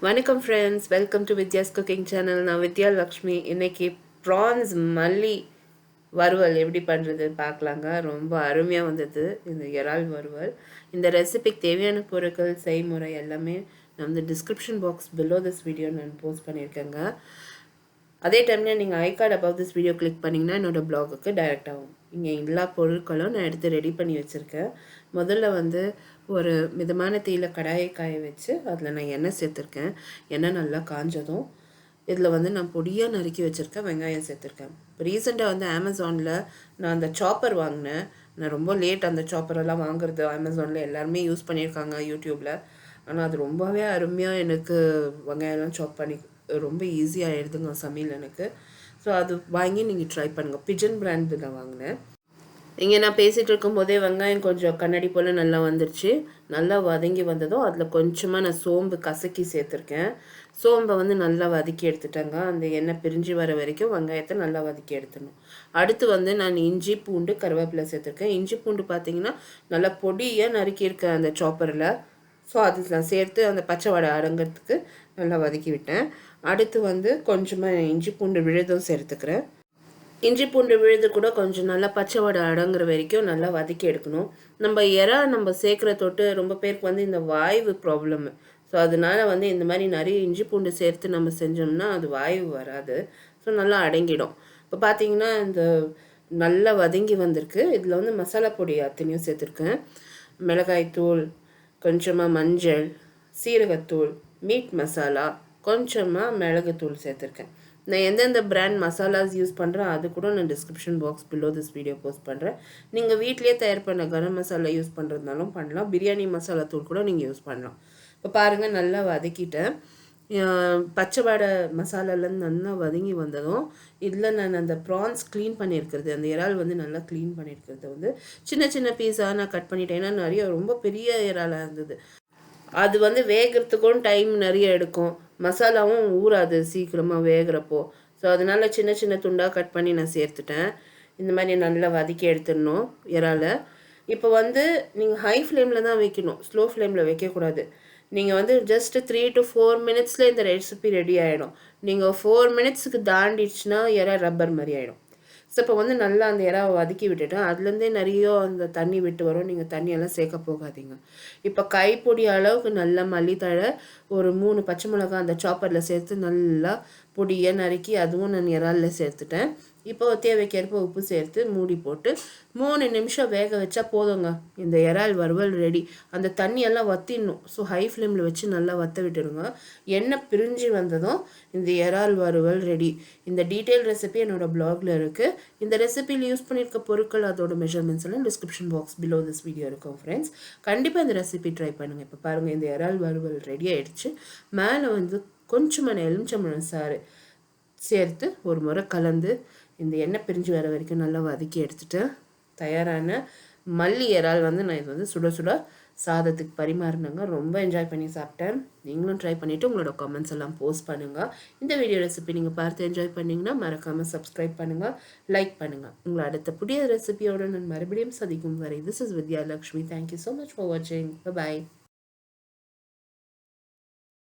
வணக்கம் friends, welcome to Vidya's cooking channel. நான் வித்யாலக்ஷ்மி. இன்னைக்கு ப்ரான்ஸ் மல்லி வறுவல் எப்படி பண்ணுறது பார்க்கலாங்க. ரொம்ப அருமையாக வந்தது இந்த இறால் வறுவல். இந்த ரெசிபிக்கு தேவையான பொருட்கள் செய்முறை எல்லாமே நான் வந்து description box below this video நான் போஸ்ட் பண்ணியிருக்கேங்க. அதே டைமில் நீங்கள் ஐ card above this video click பண்ணிங்கன்னா என்னோடய ப்ளாகுக்கு டைரெக்ட் ஆகும். இங்கே எல்லா பொருட்களும் நான் எடுத்து ரெடி பண்ணி வச்சுருக்கேன். முதல்ல வந்து ஒரு மிதமான தீயில் கடாயை காய வச்சு அதில் நான் எண்ணெய் சேர்த்துருக்கேன். எண்ணெய் நல்லா காஞ்சதும் இதில் வந்து நான் பொடியாக நறுக்கி வச்சுருக்கேன் வெங்காயம் சேர்த்துருக்கேன். இப்போ ரீசெண்டாக வந்து அமேசானில் நான் அந்த சாப்பர் வாங்கினேன். நான் ரொம்ப லேட் அந்த சாப்பரெல்லாம் வாங்குறது. அமேசானில் எல்லாருமே யூஸ் பண்ணியிருக்காங்க யூடியூப்பில். ஆனால் அது ரொம்பவே அருமையாக எனக்கு வெங்காயம்லாம் சாப் பண்ணி ரொம்ப ஈஸியாக ஆகிடுதுங்க சமையல் எனக்கு. ஸோ அது வாங்கி நீங்கள் ட்ரை பண்ணுங்கள். பிஜன் பிராண்டில் வாங்கினேன். இங்கே நான் பேசிகிட்டு இருக்கும்போதே வெங்காயம் கொஞ்சம் கண்ணாடி போல் நல்லா வந்துருச்சு. நல்லா வதங்கி வந்ததும் அதில் கொஞ்சமாக நான் சோம்பு கசக்கி சேர்த்துருக்கேன். சோம்பை வந்து நல்லா வதக்கி எடுத்துட்டேங்க. அந்த எண்ணெய் பிரிஞ்சு வர வரைக்கும் வெங்காயத்தை நல்லா வதக்கி எடுத்துடணும். அடுத்து வந்து நான் இஞ்சி பூண்டு கருவேப்பிலை சேர்த்துருக்கேன். இஞ்சி பூண்டு பார்த்தீங்கன்னா நல்லா பொடியாக நறுக்கியிருக்கேன் அந்த சாப்பரில். ஸோ அது நான் சேர்த்து அந்த பச்சை வடை அடங்கிறதுக்கு நல்லா வதக்கி விட்டேன். அடுத்து வந்து கொஞ்சமாக இஞ்சி பூண்டு விழுதும் சேர்த்துக்கிறேன். இஞ்சி பூண்டு விழுது கூட கொஞ்சம் நல்லா பச்சை வடை அடங்குற வரைக்கும் நல்லா வதக்கி எடுக்கணும். நம்ம சேர்க்குற தொட்டு ரொம்ப பேருக்கு வந்து இந்த வாய்வு ப்ராப்ளம்மு. ஸோ அதனால வந்து இந்த மாதிரி நிறைய இஞ்சி பூண்டு சேர்த்து நம்ம செஞ்சோம்னா அது வாய்வு வராது. ஸோ நல்லா அடங்கிடும். இப்போ பார்த்தீங்கன்னா இந்த நல்லா வதங்கி வந்திருக்கு. இதில் வந்து மசாலா பொடி அத்தனையும் சேர்த்துருக்கேன். மிளகாய்த்தூள், கொஞ்சமாக மஞ்சள், சீரகத்தூள், மீட் மசாலா, கொஞ்சமாக மிளகுத்தூள் சேர்த்துருக்கேன். நான் எந்தெந்த பிராண்ட் மசாலாஸ் யூஸ் பண்ணுறேன் அது கூட நான் description box below this video post பண்ணுறேன். நீங்கள் வீட்லேயே தயார் பண்ண கரம் மசாலா யூஸ் பண்ணுறதுனாலும் பண்ணலாம். பிரியாணி மசாலா தூள் கூட நீங்கள் யூஸ் பண்ணலாம். இப்போ பாருங்கள் நல்லா வதக்கிட்டேன். பச்சை வடை மசாலாலேருந்து நல்லா வதங்கி வந்ததும் இதில் நான் அந்த ப்ரான்ஸ் க்ளீன் பண்ணியிருக்கிறது, அந்த இறால் வந்து நல்லா க்ளீன் பண்ணியிருக்கிறது வந்து சின்ன சின்ன பீஸாக நான் கட் பண்ணிட்டேன். ஏன்னா நிறைய ரொம்ப பெரிய இறாலாக இருந்தது. அது வந்து வேகிறதுக்கும் டைம் நிறைய எடுக்கும். மசாலாவும் ஊறாது சீக்கிரமாக வேகிறப்போ. ஸோ அதனால சின்ன சின்ன துண்டாக கட் பண்ணி நான் சேர்த்துட்டேன். இந்த மாதிரி நல்லா வதக்கி எடுத்துடணும் இறாலை. இப்போ வந்து நீங்கள் ஹை ஃப்ளேமில் தான் வைக்கணும், ஸ்லோ ஃப்ளேமில் வைக்கக்கூடாது. நீங்கள் வந்து ஜஸ்ட் 3 to 4 மினிட்ஸில் இந்த ரெசிபி ரெடி ஆகிடும். நீங்கள் 4 மினிட்ஸுக்கு தாண்டிடுச்சுன்னா இறா ரப்பர் மாதிரி ஆகிடும். ஸோ இப்போ வந்து நல்லா அந்த இறாவை வதக்கி விட்டுட்டேன். அதுலேருந்தே நிறைய அந்த தண்ணி விட்டு வரும். நீங்கள் தண்ணியெல்லாம் சேர்க்க போகாதீங்க. இப்போ கைப்பொடி அளவுக்கு நல்லா மல்லித்தழை, ஒரு 3 பச்சை மிளகாய் அந்த சாப்பரில் சேர்த்து நல்லா பொடியாக நறுக்கி அதுவும் நான் இறாலில் சேர்த்துட்டேன். இப்போ தேவைக்கேற்ப உப்பு சேர்த்து மூடி போட்டு 3 நிமிஷம் வேக வச்சா போதுங்க. இந்த இறால் வறுவல் ரெடி. அந்த தண்ணியெல்லாம் வற்றிடணும். ஸோ ஹை ஃப்ளேமில் வச்சு நல்லா வற்ற விட்டுடுங்க. எண்ணெய் பிரிஞ்சு வந்ததும் இந்த இறால் வறுவல் ரெடி. இந்த டீட்டெயில் ரெசிபி என்னோடய ப்ளாகில் இருக்குது. இந்த ரெசிபியில் யூஸ் பண்ணியிருக்க பொருட்கள் அதோட மெஷர்மெண்ட்ஸ் எல்லாம் description box below this video இருக்கும் ஃப்ரெண்ட்ஸ். கண்டிப்பாக இந்த ரெசிபி ட்ரை பண்ணுங்கள். இப்போ பாருங்கள் இந்த இறால் வறுவல் ரெடி ஆகிடுச்சு. மேலே வந்து கொஞ்சமாக எலுமிச்சம்பழம் சாறு சேர்த்து ஒரு முறை கலந்து இந்த எண்ணெய் பிரிஞ்சு வர வரைக்கும் நல்லா வதக்கி எடுத்துட்டு தயாரான மல்லி இறால் வந்து நான் இது வந்து சுட சுட சாதத்துக்கு பரிமாறினாங்க. ரொம்ப என்ஜாய் பண்ணி சாப்பிட்டேன். நீங்களும் ட்ரை பண்ணிவிட்டு உங்களோட கமெண்ட்ஸ் எல்லாம் போஸ்ட் பண்ணுங்கள். இந்த வீடியோ ரெசிபி நீங்கள் பார்த்து என்ஜாய் பண்ணிங்கன்னா மறக்காமல் சப்ஸ்கிரைப் பண்ணுங்கள், லைக் பண்ணுங்கள். உங்களை அடுத்த புதிய ரெசிபியோடு நான் மறுபடியும் சந்திக்கும் வரை this is Vidyalakshmi. Thank you so much for வாட்சிங். பாய்.